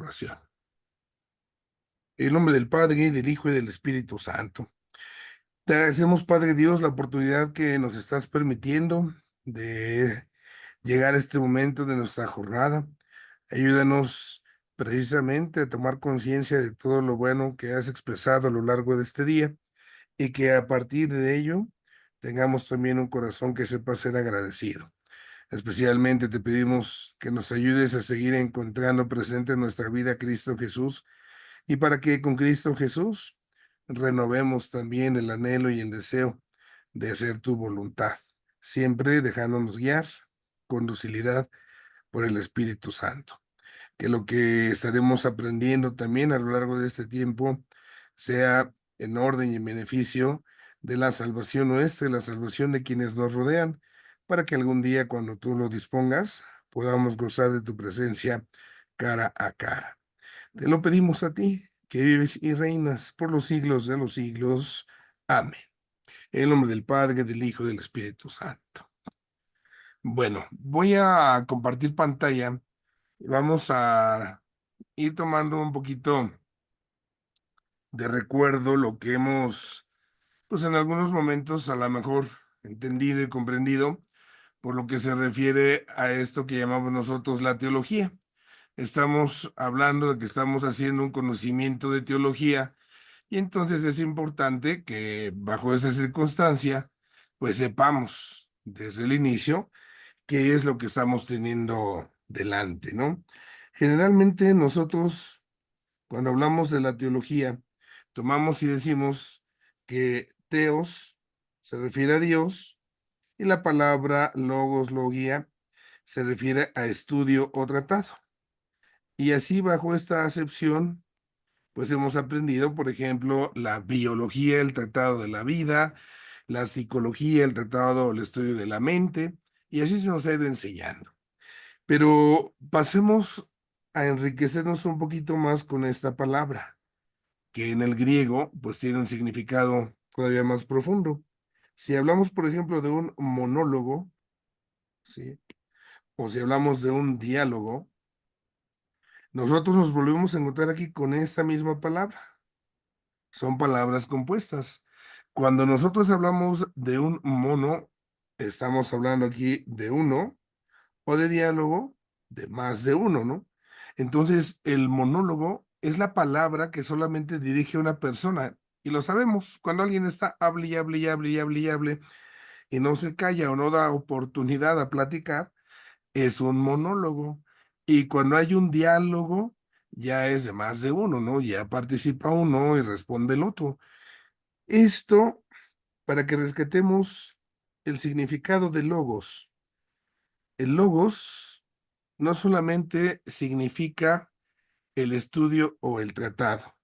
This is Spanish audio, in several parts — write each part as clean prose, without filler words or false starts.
oración. En el nombre del Padre, del Hijo y del Espíritu Santo. Te agradecemos, Padre Dios, la oportunidad que nos estás permitiendo de llegar a este momento de nuestra jornada. Ayúdanos precisamente a tomar conciencia de todo lo bueno que has expresado a lo largo de este día y que a partir de ello tengamos también un corazón que sepa ser agradecido. Especialmente te pedimos que nos ayudes a seguir encontrando presente en nuestra vida a Cristo Jesús y para que con Cristo Jesús renovemos también el anhelo y el deseo de hacer tu voluntad, siempre dejándonos guiar con docilidad por el Espíritu Santo. Que lo que estaremos aprendiendo también a lo largo de este tiempo sea en orden y en beneficio de la salvación nuestra y la salvación de quienes nos rodean, para que algún día, cuando tú lo dispongas, podamos gozar de tu presencia cara a cara. Te lo pedimos a ti, que vives y reinas por los siglos de los siglos. Amén. En el nombre del Padre, del Hijo y del Espíritu Santo. Bueno, voy a compartir pantalla y vamos a ir tomando un poquito de recuerdo lo que hemos, pues en algunos momentos a lo mejor entendido y comprendido por lo que se refiere a esto que llamamos nosotros la teología. Estamos hablando de que estamos haciendo un conocimiento de teología y entonces es importante que bajo esa circunstancia, pues sepamos desde el inicio qué es lo que estamos teniendo delante, ¿no? Generalmente nosotros, cuando hablamos de la teología, tomamos y decimos que teos se refiere a Dios y la palabra logos, logia, se refiere a estudio o tratado. Y así bajo esta acepción, pues hemos aprendido, por ejemplo, la biología, el tratado de la vida, la psicología, el tratado o el estudio de la mente, y así se nos ha ido enseñando. Pero pasemos a enriquecernos un poquito más con esta palabra, que en el griego, pues tiene un significado todavía más profundo. Si hablamos, por ejemplo, de un monólogo, ¿sí? O si hablamos de un diálogo, nosotros nos volvemos a encontrar aquí con esta misma palabra. Son palabras compuestas. Cuando nosotros hablamos de un mono, estamos hablando aquí de uno, o de diálogo, de más de uno, ¿no? Entonces, el monólogo es la palabra que solamente dirige a una persona. Y lo sabemos, cuando alguien está hable y hable y hable y hable y hable y no se calla o no da oportunidad a platicar, es un monólogo. Y cuando hay un diálogo, ya es de más de uno, ¿no? Ya participa uno y responde el otro. Esto para que rescatemos el significado de logos. El logos no solamente significa el estudio o el tratado.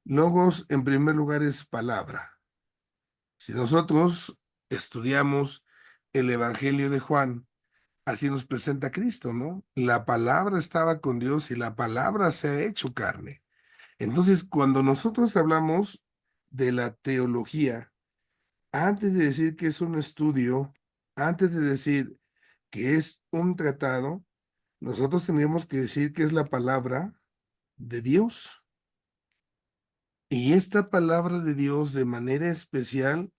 Logos, en primer lugar, es palabra. Si nosotros estudiamos el Evangelio de Juan, así nos presenta Cristo, ¿no? La palabra estaba con Dios y la palabra se ha hecho carne. Entonces, cuando nosotros hablamos de la teología, antes de decir que es un estudio, antes de decir que es un tratado, nosotros tendríamos que decir que es la palabra de Dios. Y esta palabra de Dios de manera especial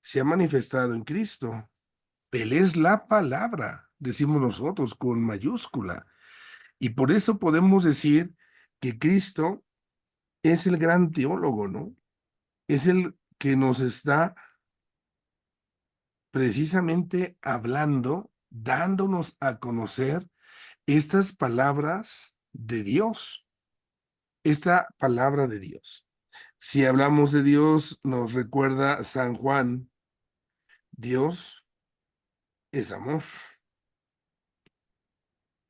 se ha manifestado en Cristo. Él es la palabra, decimos nosotros, con mayúscula. Y por eso podemos decir que Cristo es el gran teólogo, ¿no? Es el que nos está precisamente hablando, dándonos a conocer estas palabras de Dios, esta palabra de Dios. Si hablamos de Dios, nos recuerda San Juan, Dios es amor.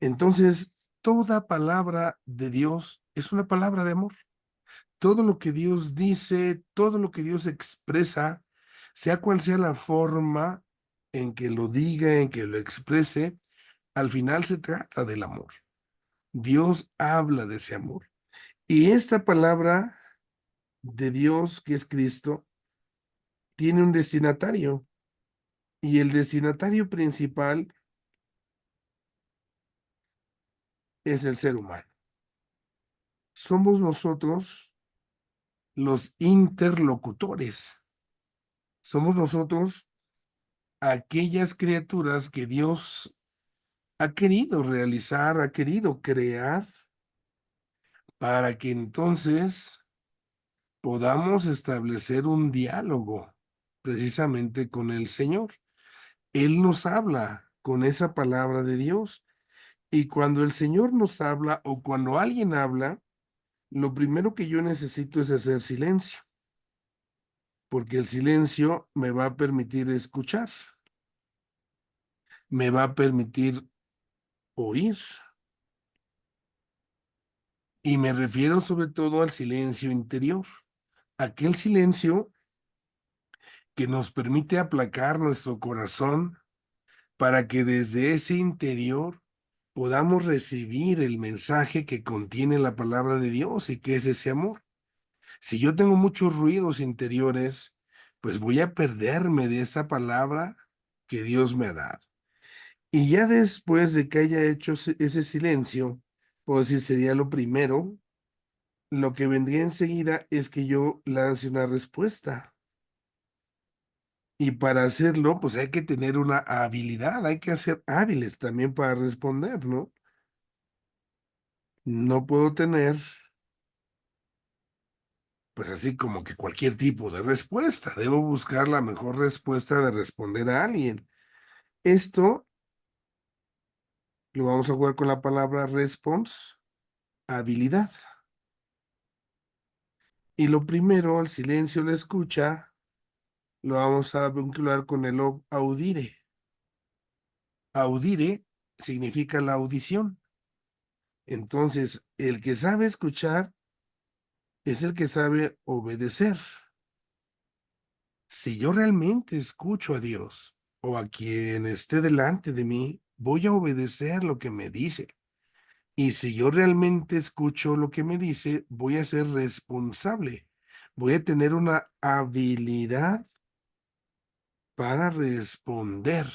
Entonces, toda palabra de Dios es una palabra de amor. Todo lo que Dios dice, todo lo que Dios expresa, sea cual sea la forma en que lo diga, en que lo exprese, al final se trata del amor. Dios habla de ese amor. Y esta palabra de Dios, que es Cristo, tiene un destinatario. Y el destinatario principal es el ser humano. somos nosotros los interlocutores. Somos nosotros aquellas criaturas que Dios ha querido realizar, ha querido crear, para que entonces podamos establecer un diálogo precisamente con el Señor. Él nos habla con esa palabra de Dios. Y cuando el Señor nos habla o cuando alguien habla, lo primero que yo necesito es hacer silencio, porque el silencio me va a permitir escuchar, me va a permitir oír. Y me refiero sobre todo al silencio interior, aquel silencio que nos permite aplacar nuestro corazón para que desde ese interior podamos recibir el mensaje que contiene la palabra de Dios y que es ese amor. Si yo tengo muchos ruidos interiores, pues voy a perderme de esa palabra que Dios me ha dado. Y ya después de que haya hecho ese silencio, puedo decir, sería lo primero, lo que vendría enseguida es que yo lance una respuesta. Y para hacerlo, pues hay que tener una habilidad, hay que ser hábiles también para responder, ¿no? No puedo tener, pues así como que cualquier tipo de respuesta. Debo buscar la mejor respuesta de responder a alguien. Esto lo vamos a jugar con la palabra response, habilidad. Y lo primero, el silencio, la escucha, lo vamos a vincular con el audire. Audire significa la audición. Entonces, el que sabe escuchar es el que sabe obedecer. Si yo realmente escucho a Dios o a quien esté delante de mí, voy a obedecer lo que me dice. Y si yo realmente escucho lo que me dice, voy a ser responsable. Voy a tener una habilidad para responder.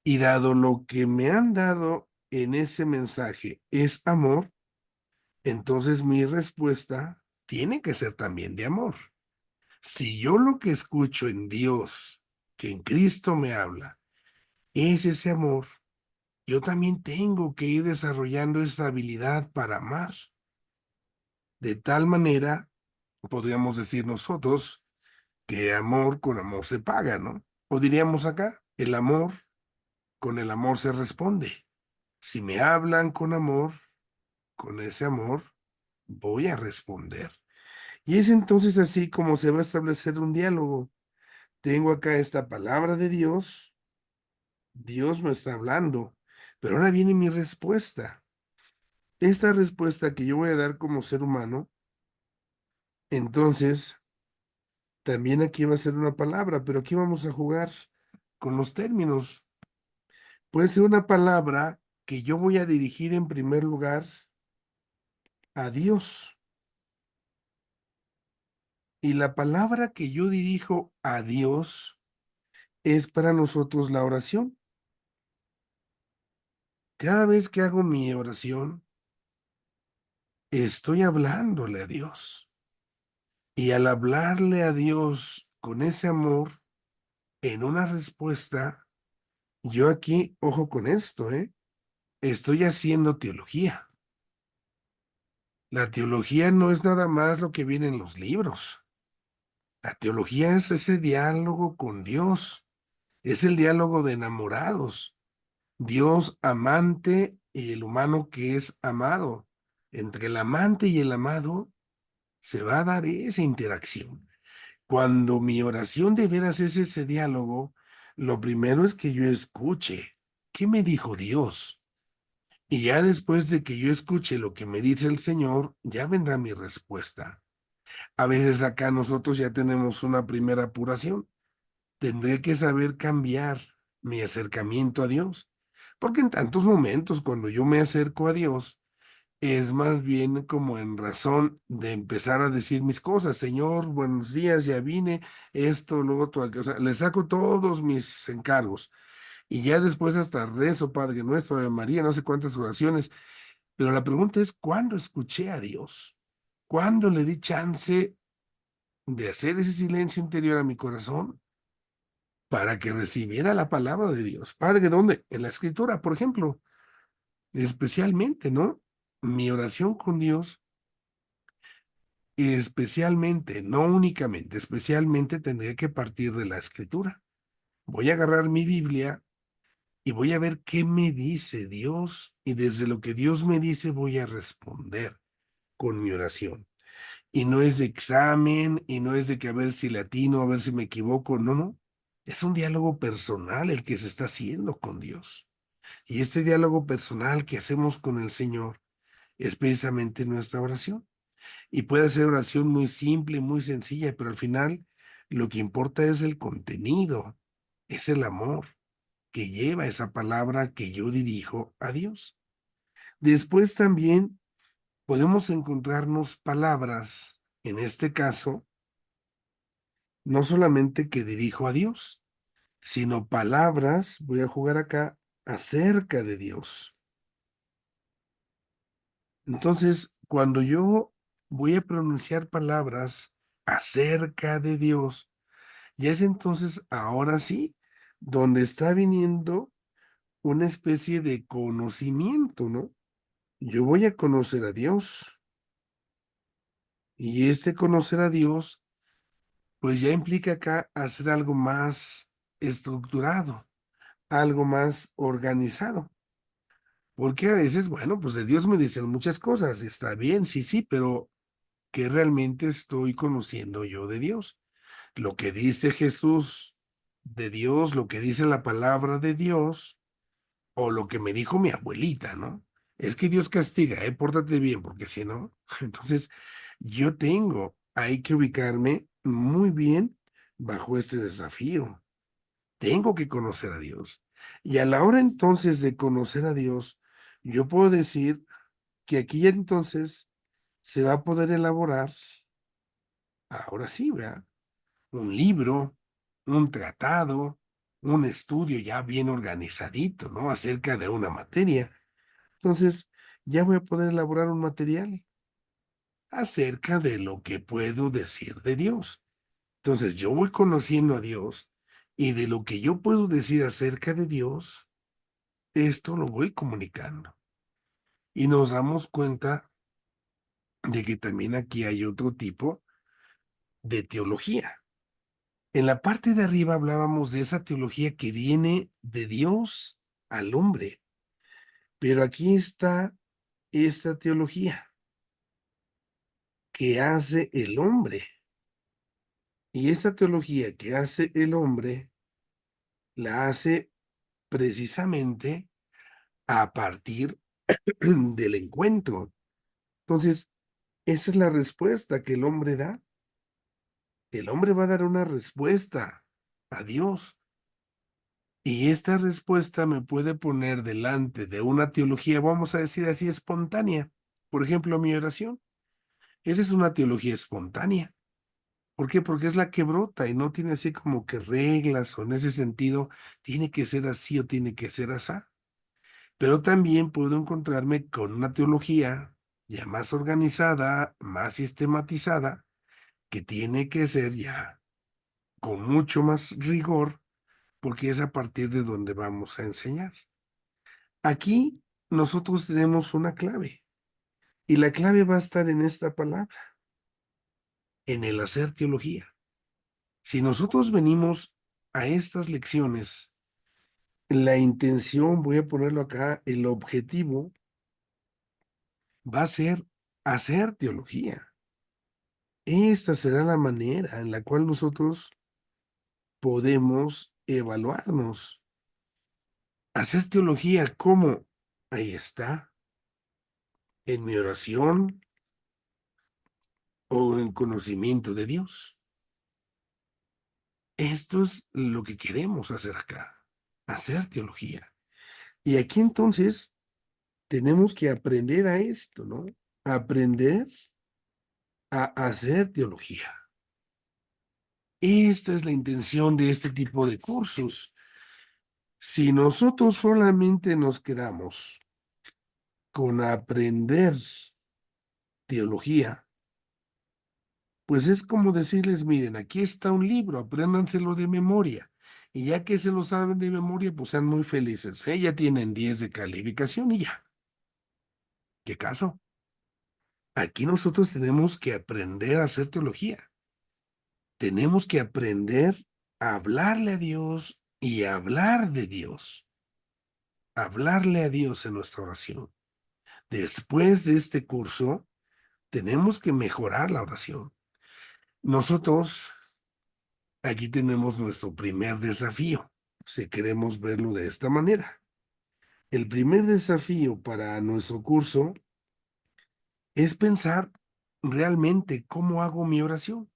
Y dado lo que me han dado en ese mensaje es amor, entonces mi respuesta tiene que ser también de amor. Si yo lo que escucho en Dios, que en Cristo me habla, es ese amor, yo también tengo que ir desarrollando esa habilidad para amar. De tal manera, podríamos decir nosotros, que amor con amor se paga, ¿no? O diríamos acá, el amor con el amor se responde. Si me hablan con amor, con ese amor, voy a responder. Y es entonces así como se va a establecer un diálogo. Tengo acá esta palabra de Dios, Dios me está hablando, pero ahora viene mi respuesta. Esta respuesta que yo voy a dar como ser humano, entonces también aquí va a ser una palabra, pero aquí vamos a jugar con los términos. Puede ser una palabra que yo voy a dirigir en primer lugar a Dios. Y la palabra que yo dirijo a Dios es para nosotros la oración. Cada vez que hago mi oración, estoy hablándole a Dios. Y al hablarle a Dios con ese amor, en una respuesta, yo aquí, ojo con esto, estoy haciendo teología. La teología no es nada más lo que viene en los libros. La teología es ese diálogo con Dios, es el diálogo de enamorados, Dios amante y el humano que es amado. Entre el amante y el amado se va a dar esa interacción. Cuando mi oración de veras es ese diálogo, lo primero es que yo escuche qué me dijo Dios. Y ya después de que yo escuche lo que me dice el Señor, ya vendrá mi respuesta. A veces acá nosotros ya tenemos una primera apuración. Tendré que saber cambiar mi acercamiento a Dios, porque en tantos momentos cuando yo me acerco a Dios, es más bien como en razón de empezar a decir mis cosas. Señor, buenos días, ya vine, esto, lo otro, o sea, le saco todos mis encargos. Y ya después hasta rezo, Padre Nuestro, de María, no sé cuántas oraciones. Pero la pregunta es, ¿cuándo escuché a Dios? ¿Cuándo le di chance de hacer ese silencio interior a mi corazón para que recibiera la palabra de Dios? Padre, ¿dónde? En la escritura, por ejemplo, especialmente, ¿no? Mi oración con Dios, especialmente, no únicamente, especialmente tendría que partir de la escritura. Voy a agarrar mi Biblia y voy a ver qué me dice Dios, y desde lo que Dios me dice voy a responder con mi oración. Y no es de examen, y no es de que a ver si latino, a ver si me equivoco, no, no. Es un diálogo personal el que se está haciendo con Dios. Y este diálogo personal que hacemos con el Señor es precisamente nuestra oración. Y puede ser oración muy simple, muy sencilla, pero al final lo que importa es el contenido, es el amor que lleva esa palabra que yo dirijo a Dios. Después también podemos encontrarnos palabras, en este caso, no solamente que dirijo a Dios, sino palabras, voy a jugar acá, acerca de Dios. Entonces, cuando yo voy a pronunciar palabras acerca de Dios, ya es entonces, ahora sí, donde está viniendo una especie de conocimiento, ¿no? Yo voy a conocer a Dios, y este conocer a Dios, pues ya implica acá hacer algo más estructurado, algo más organizado. Porque a veces, bueno, pues de Dios me dicen muchas cosas, está bien, sí, sí, pero ¿qué realmente estoy conociendo yo de Dios? Lo que dice Jesús de Dios, lo que dice la palabra de Dios, o lo que me dijo mi abuelita, ¿no? Es que Dios castiga, pórtate bien, porque si no, entonces hay que ubicarme muy bien bajo este desafío. Tengo que conocer a Dios. Y a la hora entonces de conocer a Dios, yo puedo decir que aquí entonces se va a poder elaborar, ahora sí, ¿verdad? Un libro, un tratado, un estudio ya bien organizadito, ¿no? Acerca de una materia. Entonces, ya voy a poder elaborar un material acerca de lo que puedo decir de Dios. Entonces, yo voy conociendo a Dios, y de lo que yo puedo decir acerca de Dios, esto lo voy comunicando. Y nos damos cuenta de que también aquí hay otro tipo de teología. En la parte de arriba hablábamos de esa teología que viene de Dios al hombre, pero aquí está esta teología que hace el hombre. Y esta teología que hace el hombre la hace precisamente a partir del encuentro. Entonces, esa es la respuesta que el hombre da. El hombre va a dar una respuesta a Dios. Y esta respuesta me puede poner delante de una teología, vamos a decir así, espontánea. Por ejemplo, mi oración. Esa es una teología espontánea. ¿Por qué? Porque es la que brota y no tiene así como que reglas, o en ese sentido, tiene que ser así o tiene que ser así. Pero también puedo encontrarme con una teología ya más organizada, más sistematizada, que tiene que ser ya con mucho más rigor, porque es a partir de donde vamos a enseñar. Aquí nosotros tenemos una clave, y la clave va a estar en esta palabra, en el hacer teología. Si nosotros venimos a estas lecciones, la intención, voy a ponerlo acá, el objetivo va a ser hacer teología. Esta será la manera en la cual nosotros podemos evaluarnos. Hacer teología, ¿cómo? Ahí está, en mi oración o en conocimiento de Dios. Esto es lo que queremos hacer acá, hacer teología. Y aquí entonces tenemos que aprender a esto, ¿no? Aprender a hacer teología. Esta es la intención de este tipo de cursos. Si nosotros solamente nos quedamos con aprender teología, Pues es como decirles, miren, aquí está un libro, apréndanselo de memoria. Y ya que se lo saben de memoria, pues sean muy felices. Ya tienen 10 de calificación y ya. ¿Qué caso? Aquí nosotros tenemos que aprender a hacer teología. Tenemos que aprender a hablarle a Dios y a hablar de Dios. Hablarle a Dios en nuestra oración. Después de este curso, tenemos que mejorar la oración. Nosotros aquí tenemos nuestro primer desafío, si queremos verlo de esta manera. El primer desafío para nuestro curso es pensar realmente cómo hago mi oración.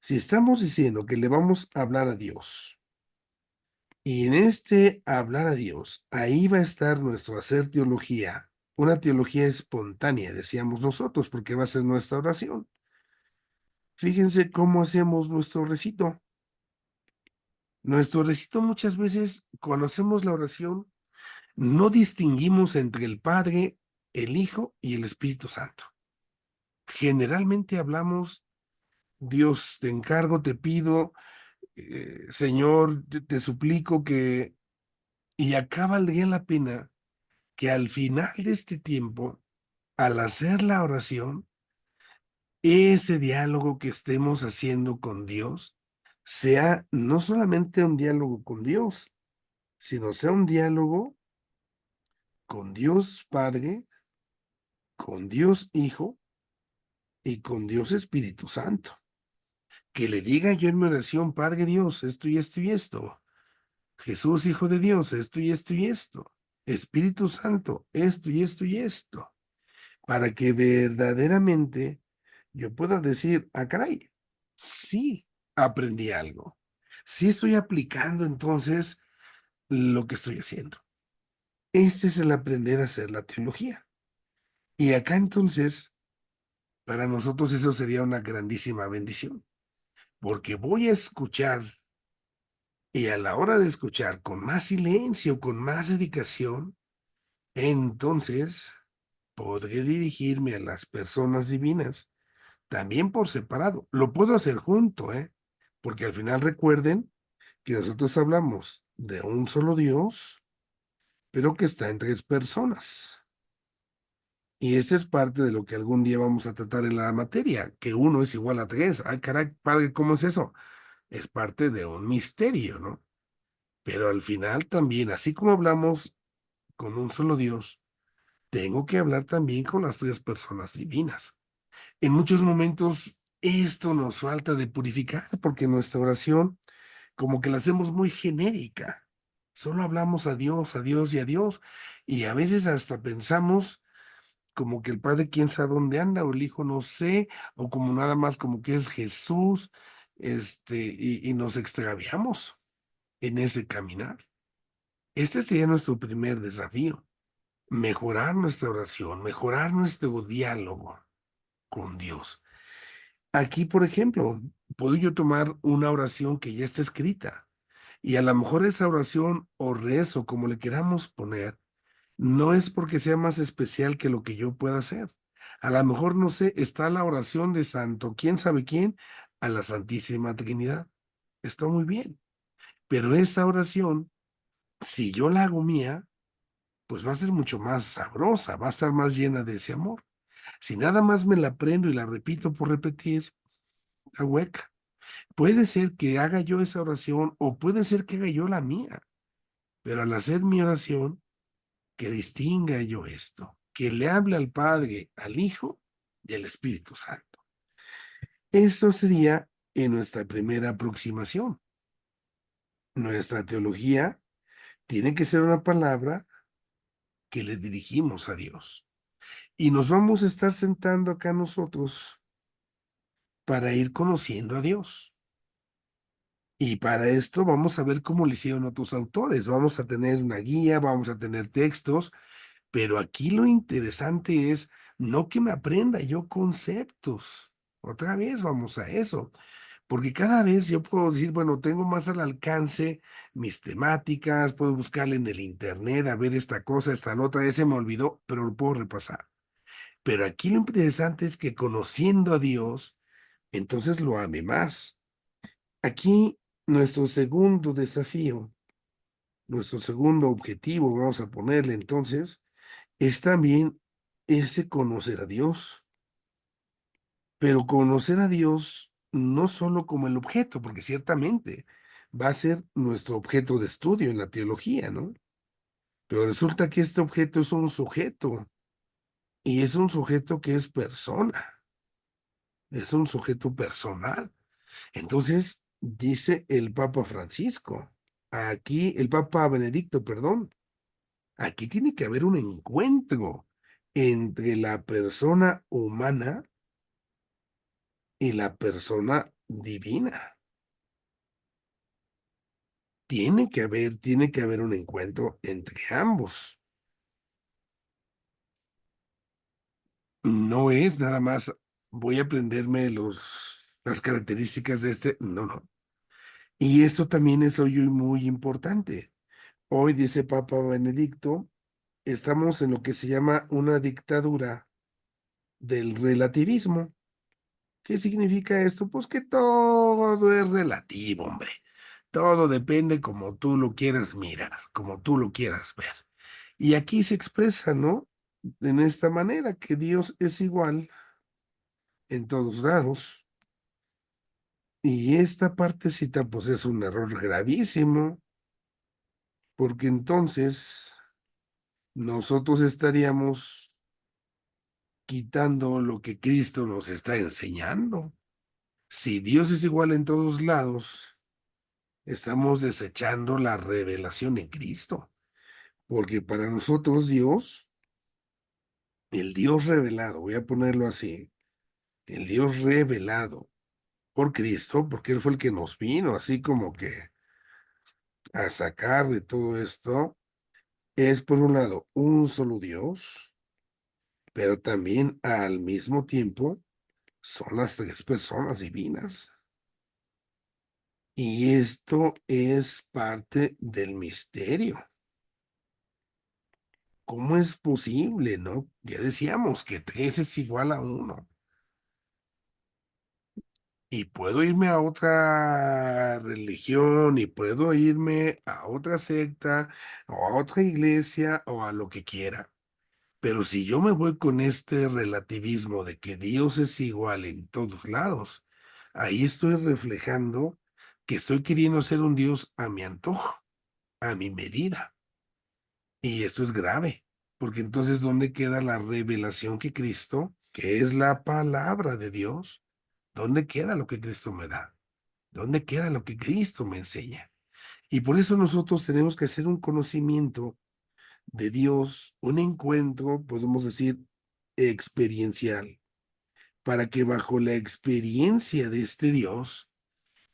Si estamos diciendo que le vamos a hablar a Dios, y en este hablar a Dios, ahí va a estar nuestro hacer teología, una teología espontánea, decíamos nosotros, porque va a ser nuestra oración. Fíjense cómo hacemos nuestro recito. Nuestro recito muchas veces, cuando hacemos la oración, no distinguimos entre el Padre, el Hijo y el Espíritu Santo. Generalmente hablamos, Dios, te encargo, te pido, Señor, te suplico que, y acá valdría la pena que al final de este tiempo, al hacer la oración, ese diálogo que estemos haciendo con Dios sea no solamente un diálogo con Dios, sino sea un diálogo con Dios Padre, con Dios Hijo y con Dios Espíritu Santo. Que le diga yo en mi oración, Padre Dios, esto y esto y esto. Jesús, Hijo de Dios, esto y esto y esto. Espíritu Santo, esto y esto y esto. Para que verdaderamente yo pueda decir, ah, caray, sí, aprendí algo. Sí estoy aplicando entonces lo que estoy haciendo. Este es el aprender a hacer la teología. Y acá entonces, para nosotros eso sería una grandísima bendición, porque voy a escuchar y a la hora de escuchar con más silencio, con más dedicación, entonces podré dirigirme a las personas divinas, también por separado. Lo puedo hacer junto, ¿eh? Porque al final recuerden que nosotros hablamos de un solo Dios, pero que está en tres personas. Y esa es parte de lo que algún día vamos a tratar en la materia, que uno es igual a tres. Ay, caray, padre, ¿cómo es eso? Es parte de un misterio, ¿no? Pero al final también, así como hablamos con un solo Dios, tengo que hablar también con las tres personas divinas. En muchos momentos esto nos falta de purificar porque nuestra oración como que la hacemos muy genérica. Solo hablamos a Dios y a Dios. Y a veces hasta pensamos como que el Padre quién sabe dónde anda o el Hijo no sé, o como nada más como que es Jesús, y nos extraviamos en ese caminar. Este sería nuestro primer desafío, mejorar nuestra oración, mejorar nuestro diálogo con Dios. Aquí, por ejemplo, puedo yo tomar una oración que ya está escrita y a lo mejor esa oración o rezo, como le queramos poner, no es porque sea más especial que lo que yo pueda hacer. A lo mejor, no sé, está la oración de Santo, quién sabe quién, a la Santísima Trinidad. Está muy bien, pero esa oración, si yo la hago mía, pues va a ser mucho más sabrosa, va a estar más llena de ese amor. Si nada más me la aprendo y la repito por repetir, a hueca. Puede ser que haga yo esa oración o puede ser que haga yo la mía, pero al hacer mi oración, que distinga yo esto, que le hable al Padre, al Hijo y al Espíritu Santo. Esto sería en nuestra primera aproximación. Nuestra teología tiene que ser una palabra que le dirigimos a Dios. Y nos vamos a estar sentando acá nosotros para ir conociendo a Dios. Y para esto vamos a ver cómo lo hicieron otros autores. Vamos a tener una guía, vamos a tener textos, pero aquí lo interesante es no que me aprenda yo conceptos. Otra vez vamos a eso, porque cada vez yo puedo decir, bueno, tengo más al alcance mis temáticas, puedo buscarle en el internet a ver esta cosa, esta la otra, ese me olvidó, pero lo puedo repasar. Pero aquí lo interesante es que conociendo a Dios, entonces lo ame más. Aquí nuestro segundo desafío, nuestro segundo objetivo, vamos a ponerle entonces, es también ese conocer a Dios, pero conocer a Dios no solo como el objeto, porque ciertamente va a ser nuestro objeto de estudio en la teología, ¿no? Pero resulta que este objeto es un sujeto y es un sujeto que es persona, es un sujeto personal. Entonces, dice el Papa Francisco, aquí el Papa Benedicto, perdón, aquí tiene que haber un encuentro entre la persona humana y la persona divina. Tiene que haber un encuentro entre ambos. No es nada más voy a aprenderme las características de este, no, no. Y esto también es hoy muy importante. Hoy, dice Papa Benedicto, estamos en lo que se llama una dictadura del relativismo. ¿Qué significa esto? Pues que todo es relativo, hombre. Todo depende como tú lo quieras mirar, como tú lo quieras ver. Y aquí se expresa, ¿no? En esta manera, que Dios es igual en todos lados. Y esta partecita, pues es un error gravísimo, porque entonces nosotros estaríamos quitando lo que Cristo nos está enseñando. Si Dios es igual en todos lados, estamos desechando la revelación en Cristo, porque para nosotros Dios, el Dios revelado, voy a ponerlo así, el Dios revelado por Cristo, porque Él fue el que nos vino así como que a sacar de todo esto, es por un lado un solo Dios, pero también al mismo tiempo son las tres personas divinas. Y esto es parte del misterio. ¿Cómo es posible, no? Ya decíamos que tres es igual a uno. Y puedo irme a otra religión y puedo irme a otra secta o a otra iglesia o a lo que quiera. Pero si yo me voy con este relativismo de que Dios es igual en todos lados, ahí estoy reflejando que estoy queriendo ser un Dios a mi antojo, a mi medida. Y esto es grave, porque entonces, ¿dónde queda la revelación que Cristo, que es la palabra de Dios? ¿Dónde queda lo que Cristo me da? ¿Dónde queda lo que Cristo me enseña? Y por eso nosotros tenemos que hacer un conocimiento de Dios, un encuentro, podemos decir, experiencial, para que bajo la experiencia de este Dios,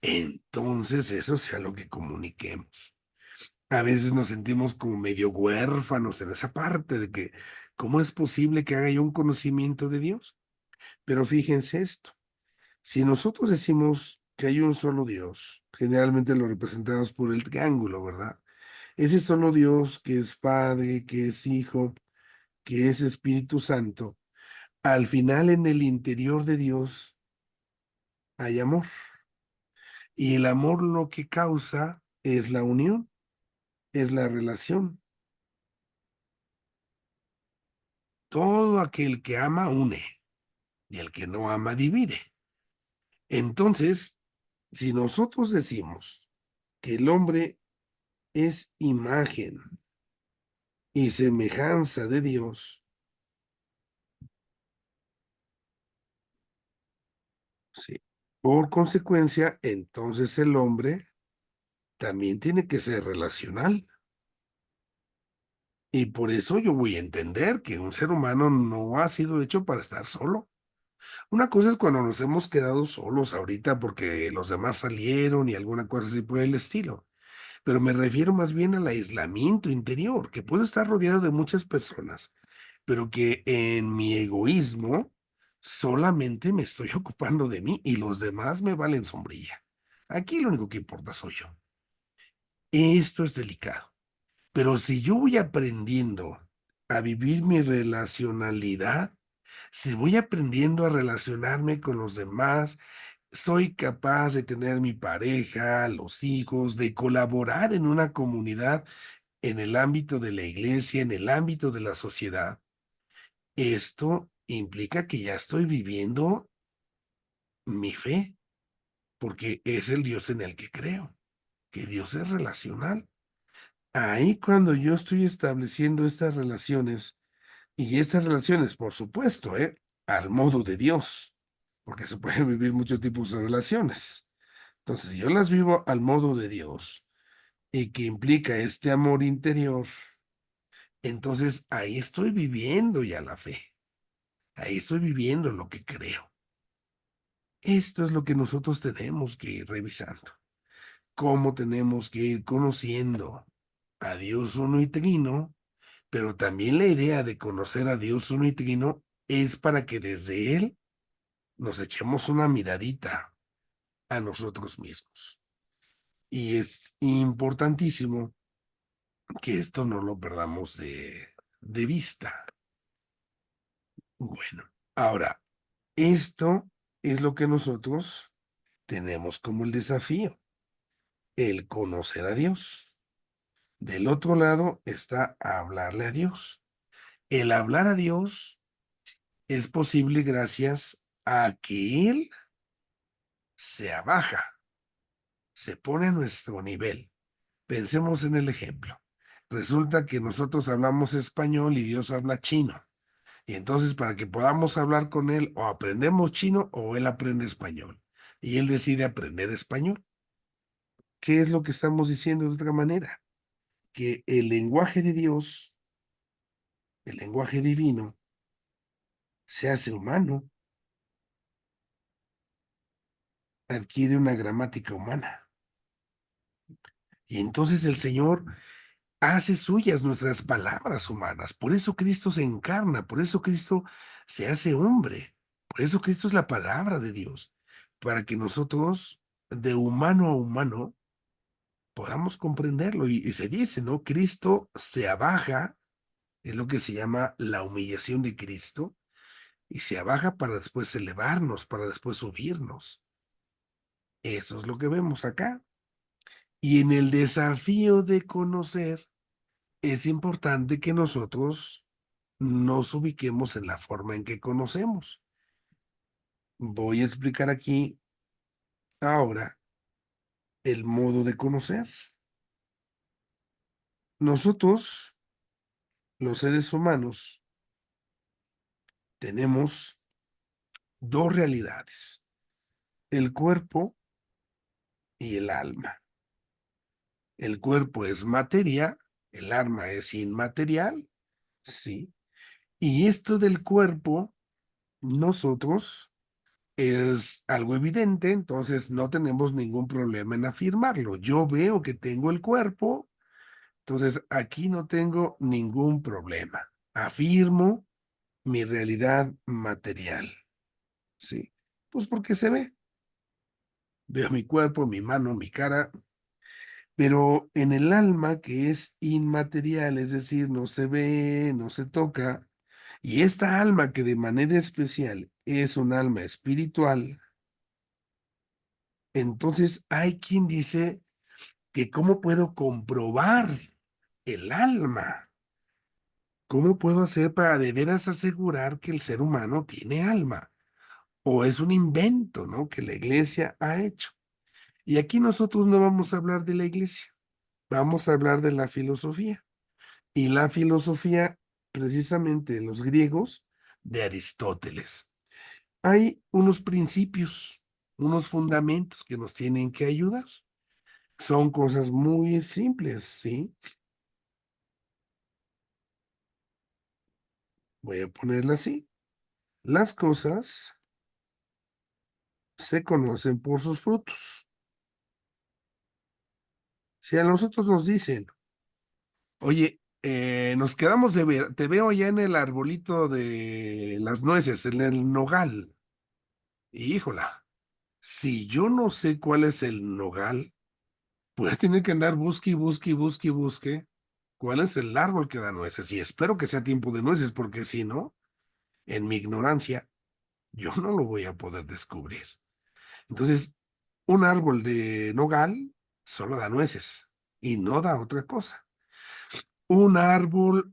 entonces eso sea lo que comuniquemos. A veces nos sentimos como medio huérfanos en esa parte de que, ¿cómo es posible que haya un conocimiento de Dios? Pero fíjense esto, si nosotros decimos que hay un solo Dios, generalmente lo representamos por el triángulo, ¿verdad? Ese solo Dios que es Padre, que es Hijo, que es Espíritu Santo, al final en el interior de Dios hay amor. Y el amor lo que causa es la unión, es la relación. Todo aquel que ama une y el que no ama divide. Entonces, si nosotros decimos que el hombre es imagen y semejanza de Dios, sí, por consecuencia, entonces el hombre también tiene que ser relacional. Y por eso yo voy a entender que un ser humano no ha sido hecho para estar solo. Una cosa es cuando nos hemos quedado solos ahorita porque los demás salieron y alguna cosa así por el estilo. Pero me refiero más bien al aislamiento interior, que puedo estar rodeado de muchas personas, pero que en mi egoísmo solamente me estoy ocupando de mí y los demás me valen sombrilla. Aquí lo único que importa soy yo. Esto es delicado. Pero si yo voy aprendiendo a vivir mi relacionalidad, Si voy aprendiendo a relacionarme con los demás, soy capaz de tener mi pareja, los hijos, de colaborar en una comunidad, en el ámbito de la iglesia, en el ámbito de la sociedad. Esto implica que ya estoy viviendo mi fe, porque es el Dios en el que creo, que Dios es relacional. Ahí cuando yo estoy estableciendo estas relaciones, y estas relaciones, por supuesto, al modo de Dios, porque se pueden vivir muchos tipos de relaciones. Entonces, si yo las vivo al modo de Dios y que implica este amor interior, entonces ahí estoy viviendo ya la fe, ahí estoy viviendo lo que creo. Esto es lo que nosotros tenemos que ir revisando, cómo tenemos que ir conociendo a Dios uno y trino, pero también la idea de conocer a Dios uno y trino es para que desde Él nos echemos una miradita a nosotros mismos. Y es importantísimo que esto no lo perdamos de vista. Bueno, ahora, esto es lo que nosotros tenemos como el desafío, el conocer a Dios. Del otro lado está hablarle a Dios. El hablar a Dios es posible gracias a que Él se abaja, se pone a nuestro nivel. Pensemos en el ejemplo. Resulta que nosotros hablamos español y Dios habla chino. Y entonces para que podamos hablar con Él, o aprendemos chino o Él aprende español. Y Él decide aprender español. ¿Qué es lo que estamos diciendo de otra manera? Que el lenguaje de Dios, el lenguaje divino, se hace humano, adquiere una gramática humana. Y entonces el Señor hace suyas nuestras palabras humanas. Por eso Cristo se encarna, por eso Cristo se hace hombre, por eso Cristo es la palabra de Dios, para que nosotros, de humano a humano, podamos comprenderlo. Y se dice, ¿no? Cristo se abaja, es lo que se llama la humillación de Cristo, y se abaja para después elevarnos, para después subirnos. Eso es lo que vemos acá. Y en el desafío de conocer, es importante que nosotros nos ubiquemos en la forma en que conocemos. Voy a explicar aquí ahora el modo de conocer. Nosotros, los seres humanos, tenemos dos realidades, el cuerpo y el alma. El cuerpo es materia, el alma es inmaterial, sí. Y esto del cuerpo, nosotros es algo evidente, entonces no tenemos ningún problema en afirmarlo. Yo veo que tengo el cuerpo, entonces aquí no tengo ningún problema. Afirmo mi realidad material, ¿sí? Pues porque se ve. Veo mi cuerpo, mi mano, mi cara, pero en el alma que es inmaterial, es decir, no se ve, no se toca, y esta alma que de manera especial es un alma espiritual, entonces hay quien dice que cómo puedo comprobar el alma, cómo puedo hacer para de veras asegurar que el ser humano tiene alma, o es un invento, ¿no? Que la iglesia ha hecho. Y aquí nosotros no vamos a hablar de la iglesia, vamos a hablar de la filosofía. Y la filosofía, precisamente en los griegos, de Aristóteles. Hay unos principios, unos fundamentos que nos tienen que ayudar. Son cosas muy simples, ¿sí? Voy a ponerla así. Las cosas se conocen por sus frutos. Si a nosotros nos dicen, oye, nos quedamos de ver, te veo allá en el arbolito de las nueces, en el nogal. Híjola, si yo no sé cuál es el nogal, voy a tener que andar busque y busque y busque y busque cuál es el árbol que da nueces. Y espero que sea tiempo de nueces, porque si no, En mi ignorancia, yo no lo voy a poder descubrir. Entonces, un árbol de nogal solo da nueces y no da otra cosa. Un árbol,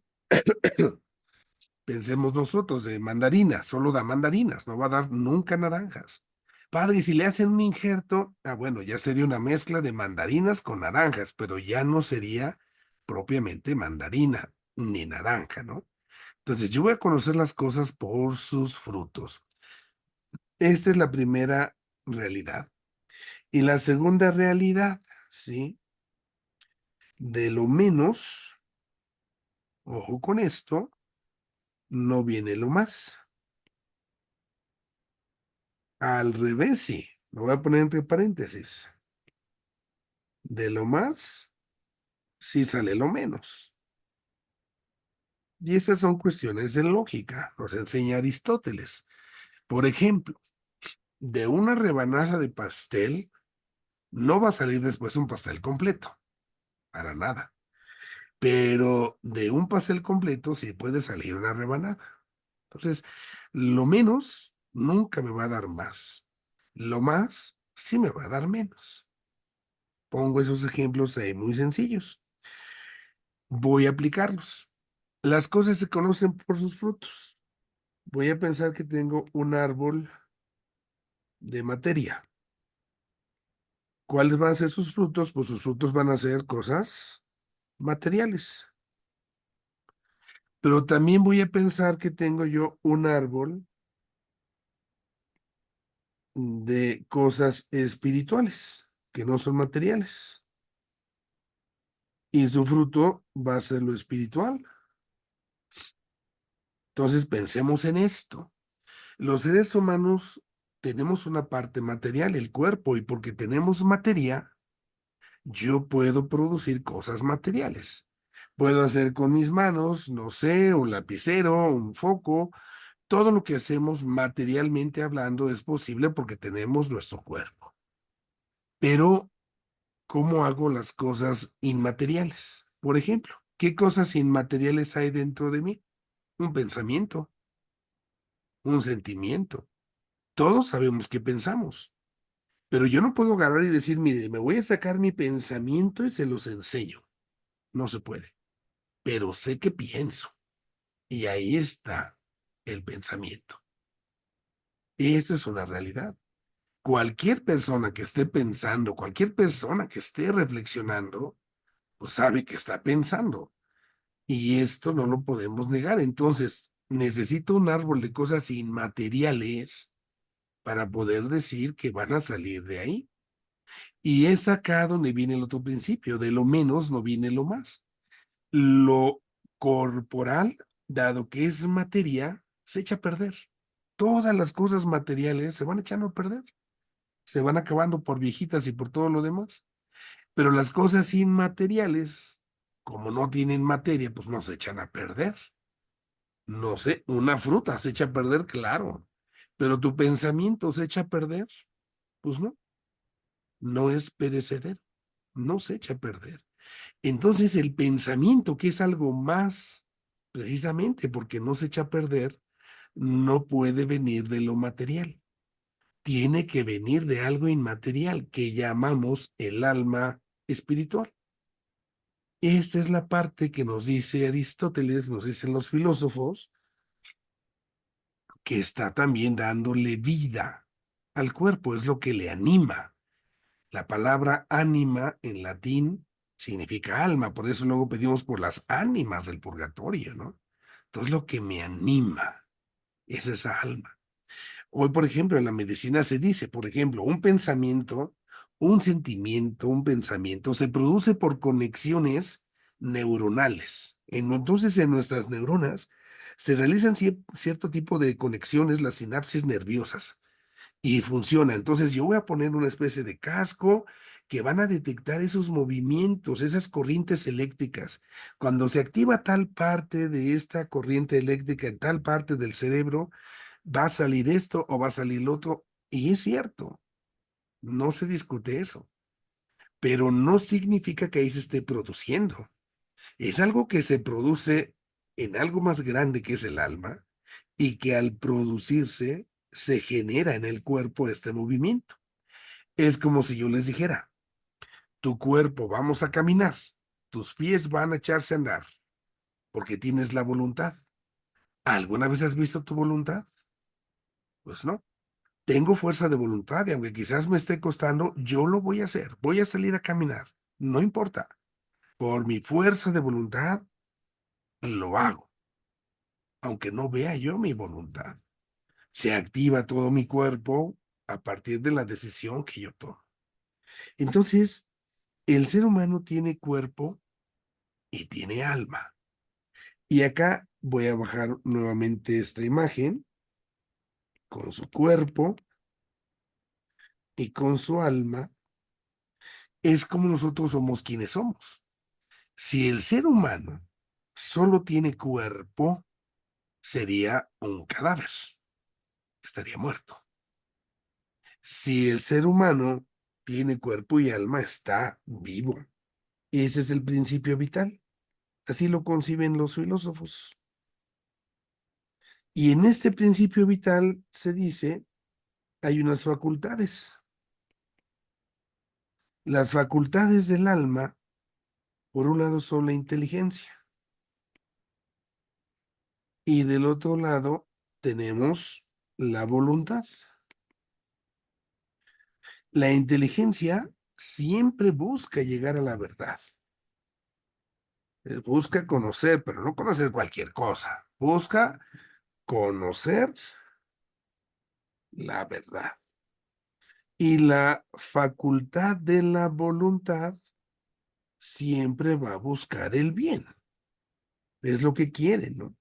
pensemos nosotros, de mandarinas, solo da mandarinas, no va a dar nunca naranjas. Padre, y si le hacen un injerto, bueno, ya sería una mezcla de mandarinas con naranjas, pero ya no sería propiamente mandarina ni naranja, ¿no? Entonces, yo voy a conocer las cosas por sus frutos. Esta es la primera realidad. Y la segunda realidad, ¿sí? De lo menos, ojo con esto, no viene lo más. Al revés, sí. Lo voy a poner entre paréntesis. De lo más, sí sale lo menos. Y esas son cuestiones de lógica, nos enseña Aristóteles. Por ejemplo, de una rebanada de pastel no va a salir después un pastel completo, para nada. Pero de un pastel completo sí puede salir una rebanada. Entonces, lo menos nunca me va a dar más. Lo más sí me va a dar menos. Pongo esos ejemplos ahí muy sencillos. Voy a aplicarlos. Las cosas se conocen por sus frutos. Voy a pensar que tengo un árbol de materia. ¿Cuáles van a ser sus frutos? Pues sus frutos van a ser cosas materiales. Pero también voy a pensar que tengo yo un árbol de cosas espirituales, que no son materiales. Y su fruto va a ser lo espiritual. Entonces pensemos en esto. Los seres humanos tenemos una parte material, el cuerpo, y porque tenemos materia, yo puedo producir cosas materiales. Puedo hacer con mis manos, no sé, un lapicero, un foco. Todo lo que hacemos materialmente hablando es posible porque tenemos nuestro cuerpo. Pero, ¿cómo hago las cosas inmateriales? Por ejemplo, ¿qué cosas inmateriales hay dentro de mí? Un pensamiento, un sentimiento. Todos sabemos qué pensamos, pero yo no puedo agarrar y decir, mire, me voy a sacar mi pensamiento y se los enseño. No se puede, pero sé que pienso y ahí está el pensamiento. Eso es una realidad. Cualquier persona que esté pensando, cualquier persona que esté reflexionando, pues sabe que está pensando. Y esto no lo podemos negar. Entonces, necesito un árbol de cosas inmateriales para poder decir que van a salir de ahí. Y es acá donde viene el otro principio, de lo menos no viene lo más. Lo corporal, dado que es materia, se echa a perder. Todas las cosas materiales se van echando a perder, se van acabando por viejitas y por todo lo demás. Pero las cosas inmateriales, como no tienen materia, pues no se echan a perder. No sé, una fruta se echa a perder, claro, pero tu pensamiento se echa a perder, pues no, no es perecedero, no se echa a perder. Entonces el pensamiento, que es algo más, precisamente porque no se echa a perder, no puede venir de lo material. Tiene que venir de algo inmaterial que llamamos el alma espiritual. Esta es la parte que nos dice Aristóteles, nos dicen los filósofos, que está también dándole vida al cuerpo, es lo que le anima. La palabra ánima en latín significa alma, por eso luego pedimos por las ánimas del purgatorio, ¿no? Entonces lo que me anima es esa alma. Hoy, por ejemplo, en la medicina se dice, por ejemplo, un pensamiento, un sentimiento, un pensamiento se produce por conexiones neuronales. Entonces, en nuestras neuronas se realizan cierto tipo de conexiones, las sinapsis nerviosas, y funciona. Entonces, yo voy a poner una especie de casco que van a detectar esos movimientos, esas corrientes eléctricas. Cuando se activa tal parte de esta corriente eléctrica en tal parte del cerebro, va a salir esto o va a salir lo otro. Y es cierto, no se discute eso, pero no significa que ahí se esté produciendo. Es algo que se produce en algo más grande que es el alma y que al producirse se genera en el cuerpo este movimiento. Es como si yo les dijera, tu cuerpo, vamos a caminar, tus pies van a echarse a andar, porque tienes la voluntad. ¿Alguna vez has visto tu voluntad? Pues no. Tengo fuerza de voluntad y aunque quizás me esté costando, yo lo voy a hacer. Voy a salir a caminar. No importa. Por mi fuerza de voluntad, lo hago, aunque no vea yo mi voluntad. Se activa todo mi cuerpo a partir de la decisión que yo tomo. Entonces, el ser humano tiene cuerpo y tiene alma. Y acá voy a bajar nuevamente esta imagen con su cuerpo y con su alma. Es como nosotros somos quienes somos. Si el ser humano solo tiene cuerpo, sería un cadáver, estaría muerto. Si el ser humano tiene cuerpo y alma, está vivo. Ese es el principio vital. Así lo conciben los filósofos. Y en este principio vital se dice, hay unas facultades. Las facultades del alma, por un lado, son la inteligencia. Y del otro lado, tenemos la voluntad. La inteligencia siempre busca llegar a la verdad. Busca conocer, pero no conocer cualquier cosa. Busca conocer la verdad. Y la facultad de la voluntad siempre va a buscar el bien. Es lo que quiere, ¿no?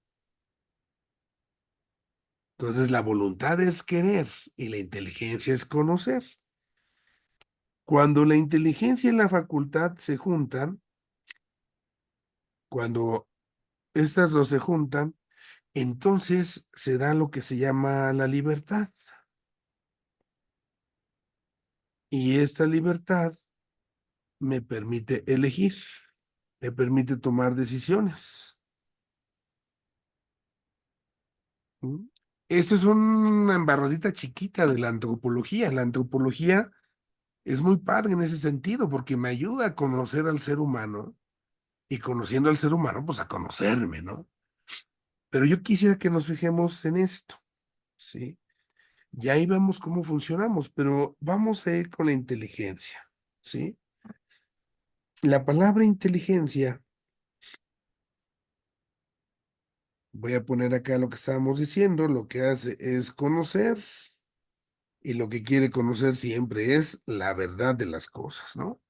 Entonces la voluntad es querer y la inteligencia es conocer. Cuando la inteligencia y la facultad se juntan, cuando estas dos se juntan, entonces se da lo que se llama la libertad. Y esta libertad me permite elegir, me permite tomar decisiones. ¿Mm? Esto es una embarradita chiquita de la antropología. La antropología es muy padre en ese sentido porque me ayuda a conocer al ser humano y conociendo al ser humano, pues a conocerme, ¿no? Pero yo quisiera que nos fijemos en esto, ¿sí? Ya ahí vemos cómo funcionamos, pero vamos a ir con la inteligencia, ¿sí? La palabra inteligencia, voy a poner acá lo que estábamos diciendo, lo que hace es conocer y lo que quiere conocer siempre es la verdad de las cosas, ¿no?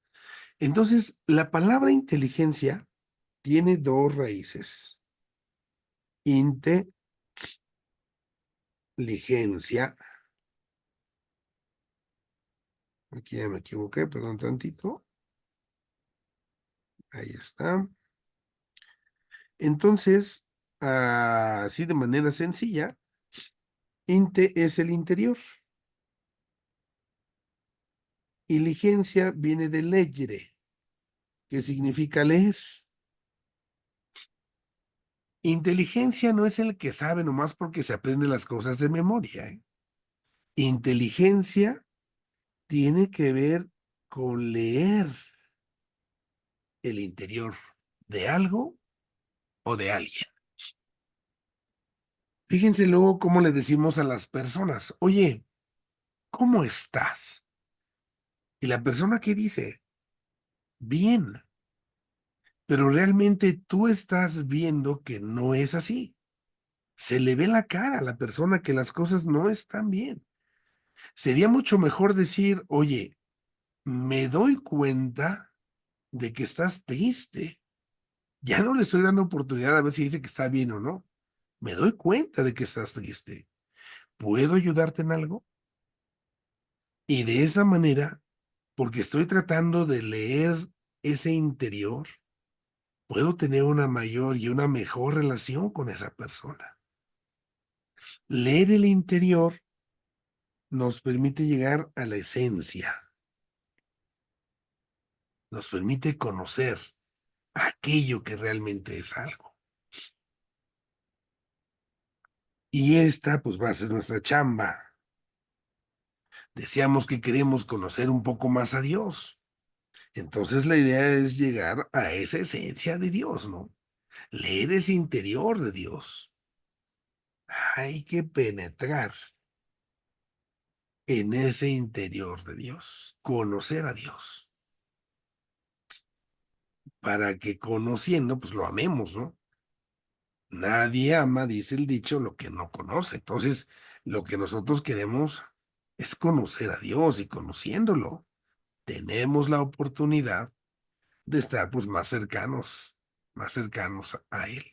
Entonces, la palabra inteligencia tiene dos raíces. Inteligencia, aquí ya me equivoqué, perdón tantito, ahí está. Entonces, así de manera sencilla, inte es el interior y ligencia viene de legere, que significa leer. Inteligencia no es el que sabe nomás porque se aprende las cosas de memoria, ¿eh? Inteligencia tiene que ver con leer el interior de algo o de alguien. Fíjense luego cómo le decimos a las personas, oye, ¿cómo estás? Y la persona que dice, bien, pero realmente tú estás viendo que no es así. Se le ve la cara a la persona que las cosas no están bien. Sería mucho mejor decir, oye, me doy cuenta de que estás triste. Ya no le estoy dando oportunidad a ver si dice que está bien o no. Me doy cuenta de que estás triste. ¿Puedo ayudarte en algo? Y de esa manera, porque estoy tratando de leer ese interior, puedo tener una mayor y una mejor relación con esa persona. Leer el interior nos permite llegar a la esencia, nos permite conocer aquello que realmente es algo. Y esta, pues, va a ser nuestra chamba. Deseamos que queremos conocer un poco más a Dios. Entonces la idea es llegar a esa esencia de Dios, ¿no? Leer ese interior de Dios. Hay que penetrar en ese interior de Dios, conocer a Dios, para que conociendo, pues lo amemos, ¿no? Nadie ama, dice el dicho, lo que no conoce. Entonces, lo que nosotros queremos es conocer a Dios y conociéndolo, tenemos la oportunidad de estar pues más cercanos a Él.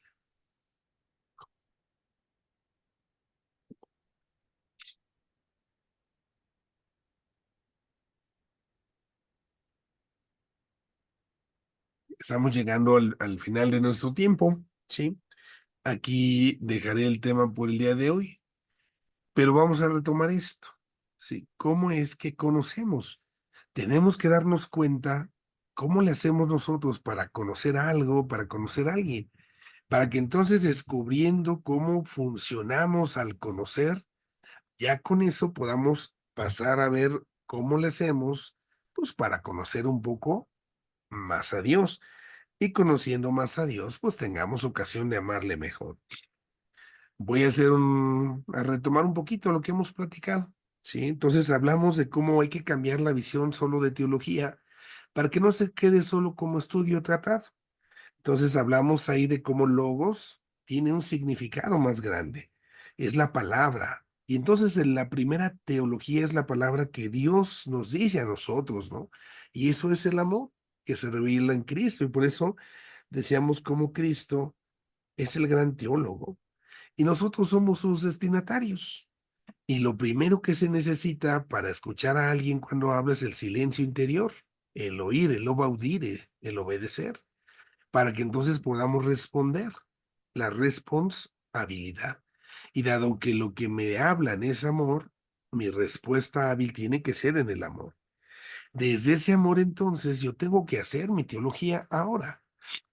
Estamos llegando al final de nuestro tiempo, ¿sí? Aquí dejaré el tema por el día de hoy, pero vamos a retomar esto, ¿sí? ¿Cómo es que conocemos? Tenemos que darnos cuenta cómo le hacemos nosotros para conocer algo, para conocer a alguien, para que entonces descubriendo cómo funcionamos al conocer, ya con eso podamos pasar a ver cómo le hacemos, pues para conocer un poco más a Dios. Y conociendo más a Dios, pues tengamos ocasión de amarle mejor. Voy a a retomar un poquito lo que hemos platicado, ¿sí? Entonces hablamos de cómo hay que cambiar la visión solo de teología para que no se quede solo como estudio tratado. Entonces hablamos ahí de cómo logos tiene un significado más grande. Es la palabra. Y entonces en la primera teología es la palabra que Dios nos dice a nosotros, ¿no? Y eso es el amor que se revela en Cristo. Y por eso decíamos cómo Cristo es el gran teólogo y nosotros somos sus destinatarios. Y lo primero que se necesita para escuchar a alguien cuando habla es el silencio interior, el oír, el obaudire, el obedecer, para que entonces podamos responder, la responsabilidad. Y dado que lo que me hablan es amor, mi respuesta hábil tiene que ser en el amor. Desde ese amor entonces yo tengo que hacer mi teología ahora.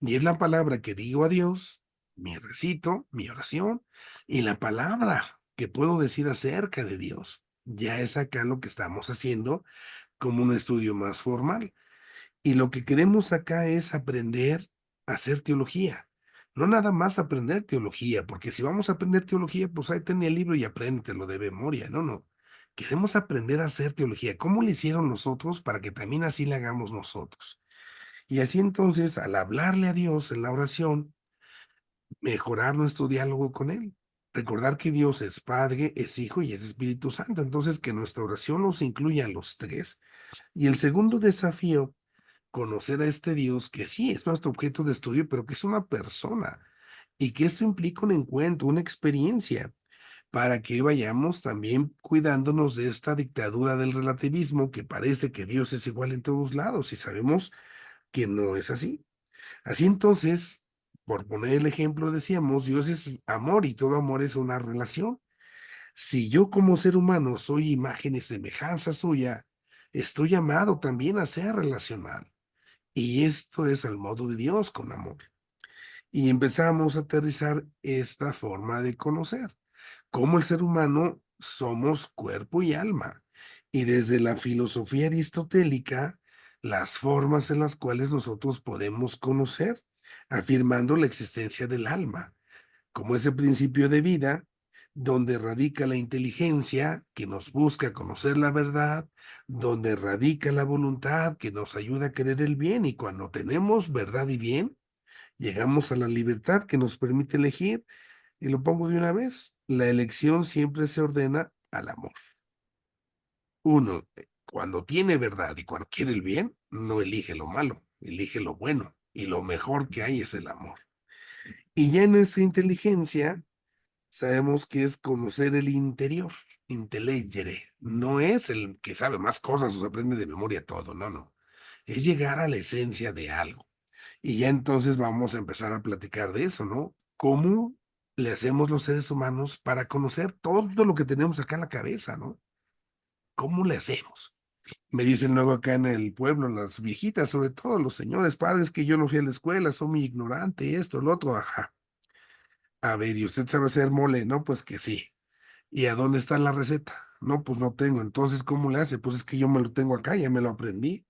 Y es la palabra que digo a Dios, mi recito, mi oración, y la palabra que puedo decir acerca de Dios. Ya es acá lo que estamos haciendo como un estudio más formal. Y lo que queremos acá es aprender a hacer teología. No nada más aprender teología, porque si vamos a aprender teología, pues ahí ten el libro y apréndetelo de memoria. No, no. Queremos aprender a hacer teología. ¿Cómo le hicieron los otros para que también así le hagamos nosotros? Y así entonces, al hablarle a Dios en la oración, mejorar nuestro diálogo con Él. Recordar que Dios es Padre, es Hijo y es Espíritu Santo. Entonces, que nuestra oración los incluya a los tres. Y el segundo desafío, conocer a este Dios que sí es nuestro objeto de estudio, pero que es una persona y que eso implica un encuentro, una experiencia, para que vayamos también cuidándonos de esta dictadura del relativismo que parece que Dios es igual en todos lados y sabemos que no es así. Así entonces, por poner el ejemplo, decíamos, Dios es amor y todo amor es una relación. Si yo como ser humano soy imagen y semejanza suya, estoy llamado también a ser relacional. Y esto es el modo de Dios con amor. Y empezamos a aterrizar esta forma de conocer. Como el ser humano somos cuerpo y alma. Y desde la filosofía aristotélica, las formas en las cuales nosotros podemos conocer, afirmando la existencia del alma, como ese principio de vida donde radica la inteligencia que nos busca conocer la verdad, donde radica la voluntad que nos ayuda a querer el bien y cuando tenemos verdad y bien, llegamos a la libertad que nos permite elegir y lo pongo de una vez, la elección siempre se ordena al amor. Uno, cuando tiene verdad y cuando quiere el bien, no elige lo malo, elige lo bueno y lo mejor que hay es el amor. Y ya en nuestra inteligencia, sabemos que es conocer el interior, intelligere. No es el que sabe más cosas o se aprende de memoria todo, no, no. Es llegar a la esencia de algo. Y ya entonces vamos a empezar a platicar de eso, ¿no? ¿Cómo le hacemos los seres humanos para conocer todo lo que tenemos acá en la cabeza, ¿no? ¿Cómo le hacemos? Me dicen luego acá en el pueblo, las viejitas, sobre todo los señores padres, que yo no fui a la escuela, soy muy ignorante, esto, lo otro, ajá. A ver, ¿y usted sabe hacer mole? No, pues que sí. ¿Y a dónde está la receta? No, pues no tengo. Entonces, ¿cómo le hace? Pues es que yo me lo tengo acá, ya me lo aprendí.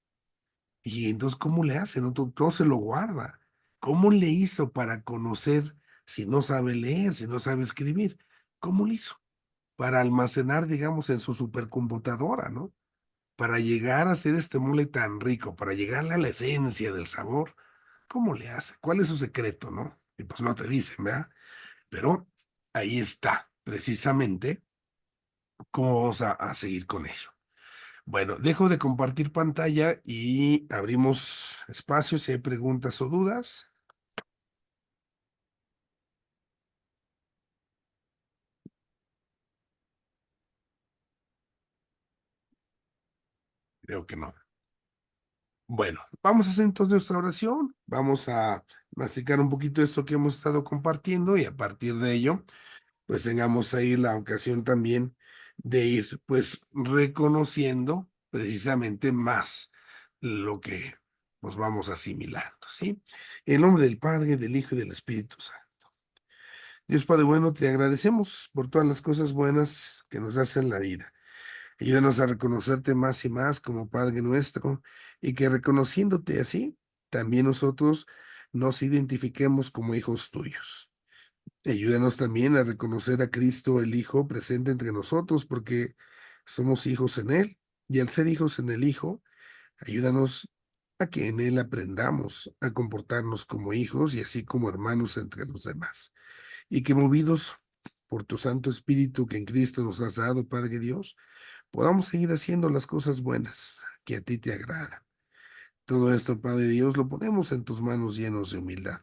Y entonces, ¿cómo le hace? No, todo se lo guarda. ¿Cómo le hizo para conocer si no sabe leer, si no sabe escribir? ¿Cómo le hizo? Para almacenar, digamos, en su supercomputadora, ¿no? Para llegar a hacer este mole tan rico, para llegarle a la esencia del sabor. ¿Cómo le hace? ¿Cuál es su secreto, no? Y pues no te dicen, ¿verdad? Pero ahí está, precisamente, cómo vamos a seguir con ello. Bueno, dejo de compartir pantalla y abrimos espacio si hay preguntas o dudas. Creo que no. Bueno, vamos a hacer entonces nuestra oración. Vamos a masticar un poquito esto que hemos estado compartiendo y a partir de ello, pues tengamos ahí la ocasión también de ir, pues, reconociendo precisamente más lo que nos vamos asimilando, ¿sí? En nombre del Padre, del Hijo y del Espíritu Santo. Dios Padre bueno, te agradecemos por todas las cosas buenas que nos hacen la vida. Ayúdanos a reconocerte más y más como Padre nuestro y que reconociéndote así, también nosotros nos identifiquemos como hijos tuyos. Ayúdanos también a reconocer a Cristo el Hijo presente entre nosotros porque somos hijos en Él y al ser hijos en el Hijo, ayúdanos a que en Él aprendamos a comportarnos como hijos y así como hermanos entre los demás. Y que movidos por tu Santo Espíritu que en Cristo nos has dado, Padre Dios, podamos seguir haciendo las cosas buenas que a ti te agradan. Todo esto, Padre Dios, lo ponemos en tus manos llenos de humildad.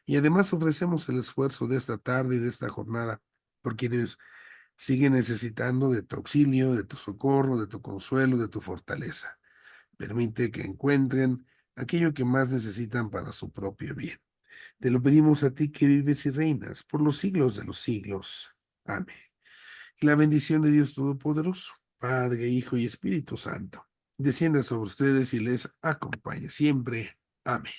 Y además ofrecemos el esfuerzo de esta tarde y de esta jornada por quienes siguen necesitando de tu auxilio, de tu socorro, de tu consuelo, de tu fortaleza. Permite que encuentren aquello que más necesitan para su propio bien. Te lo pedimos a ti que vives y reinas por los siglos de los siglos. Amén. Y la bendición de Dios Todopoderoso, Padre, Hijo y Espíritu Santo, descienda sobre ustedes y les acompañe siempre. Amén.